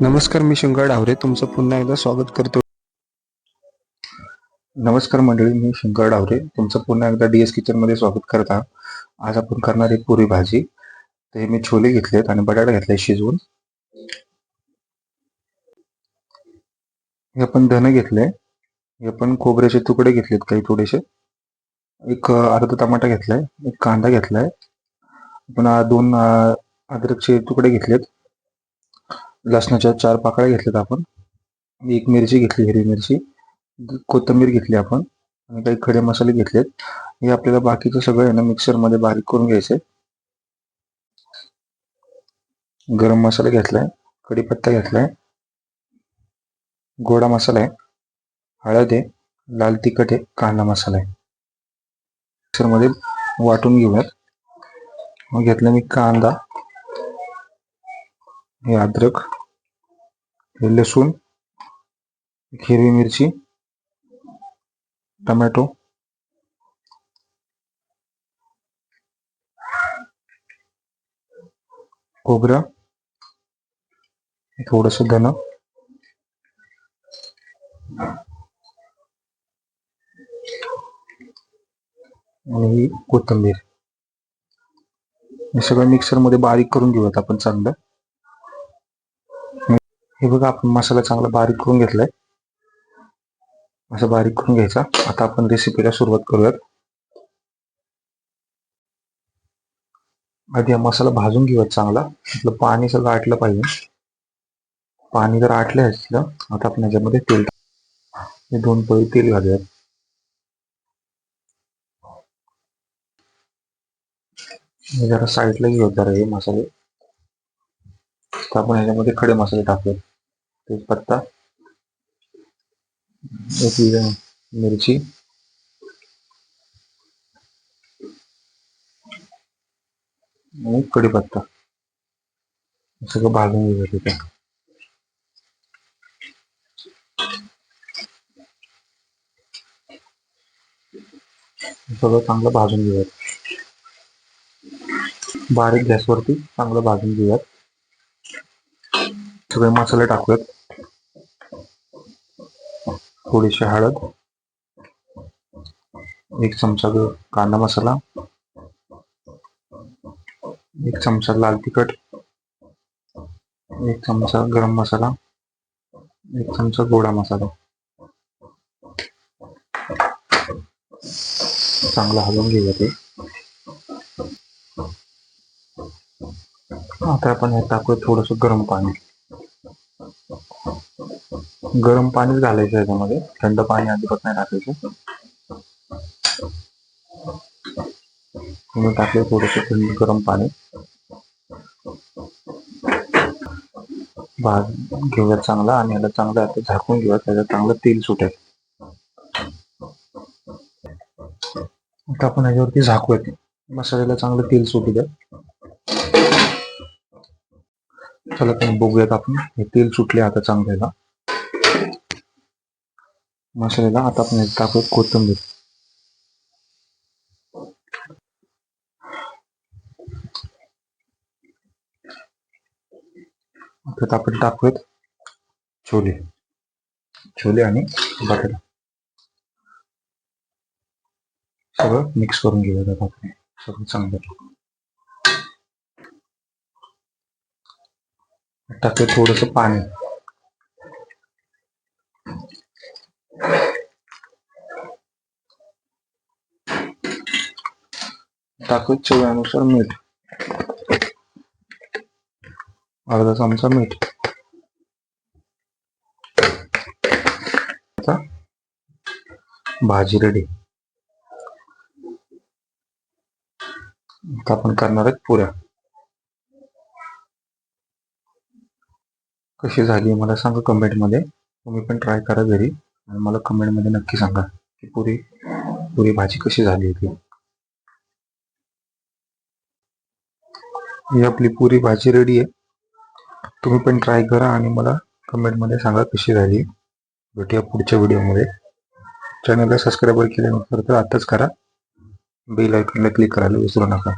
नमस्कार, मी शंकर डावरे तुमचं पुन्हा एकदा स्वागत करतो. नमस्कार मंडळी, मी शंकर डावरे तुमचं पुन्हा एकदा DS किचनमध्ये स्वागत करत आहात. आज आपण करणार आहे पुरी भाजी. तर मी छोले घेतलेत आणि बटाटा घेतलाय शिजवून. हे आपण धने घेतले, हे आपण खोबऱ्याचे तुकडे घेतलेत काही थोडेसे, एक अर्धा टमाटा घेतलाय, एक कांदा घेतलाय, आपण दोन अद्रकचे तुकडे घेतलेत, लसणाच्या 4 पाकळ्या घेतल्यात आपण, एक मिरची घेतली हिरवी मिरची, कोथिंबीर घेतली आपण आणि काही खडे मसाले घेतलेत. हे आपल्याला बाकीचं सगळं आहे ना मिक्सर मध्ये बारीक करून घ्यायचंय. गरम मसाला घेतलाय, कढीपत्ता घेतलाय, गोडा मसाला आहे, हळद आहे, लाल तिखट आहे, कांदा मसाला आहे. मिक्सर मध्ये वाटून घेऊयात. मग घेतलं मी कांदा, हे अद्रक, हे लसूण, हिरवी मिरची, टोमॅटो, खोबरं, थोडस धन, आणि ही कोथिंबीर. हे सगळं मिक्सर मध्ये बारीक करून घेऊयात आपण चांगलं. हे बघा, आपण मसाला चांगला बारीक करून घेतलाय, असं बारीक करून घ्यायचा. आता आपण रेसिपीला सुरुवात करूयात. आधी हा मसाला भाजून घेऊयात चांगला, आपलं पाणी सगळं आटलं पाहिजे. पाणी जर आटलं असलं, आता आपण याच्यामध्ये तेल, हे 2 पळी तेल घालूयात. हे जरा साईडला घेऊयात जरा हे मसाले. तर आपण ह्याच्यामध्ये खडे मसाले टाकूयात. तेजपत्ता, एक मिरची, आणि कढीपत्ता, सगळं भाजून घेऊयात तिथे. सगळं चांगलं भाजून घेऊयात, बारीक गॅसवरती चांगलं भाजून घेऊयात. सगळे मसाले टाकूयात. थोडीशी हळद, 1 चमचा कांदा मसाला, 1 चमचा लाल तिखट, 1 चमचा गरम मसाला, 1 चमचा गोडा मसाला. चांगलं हलवून घेऊया ते. आता आपण हे टाकूया थोडस गरम पाणी. गरम पाणीच घालायचं याच्यामध्ये, थंड पाणी अजिबात नाही टाकायचं. म्हणून टाकलं थोडस थंड गरम पाणी. भाजून घेऊयात चांगला, आणि याला चांगलं आता झाकून घेऊयात, त्याच्यात चांगलं तेल सुटेल. आता आपण याच्यावरती झाकूयात, मसाल्याला चांगलं तेल सुटू द्या. चला तर बघूयात आपण, हे तेल सुटले आता चांगल्याला मसाल्याला. आता आपण टाकूयात कोथिंबीर. आता आपण टाकूयात छोले आणि बटाटा. सगळं मिक्स करून घेऊयात आता आपण सगळं चांगलं. टाकूयात थोडस पाणी, टाकूयात चवीनुसार मीठ, अर्धा चमचा मीठ. आता भाजी रेडी. आता आपण करणार आहेत पुऱ्या. कशी झाली मला सांगा कमेंट मध्ये. तुम्ही पण ट्राय करा घरी आणि मला कमेंट मध्ये नक्की सांगा की पुरी भाजी कशी झाली होती. ही आपली पुरी भाजी रेडी आहे. तुम्ही पण ट्राय करा आणि मला कमेंट मध्ये सांगा कशी झाली. भेटूया पुढच्या व्हिडिओमध्ये. चॅनलला सबस्क्राईब केल्यानंतर तर आताच करा. बेल आयकॉनला क्लिक करायला विसरू नका.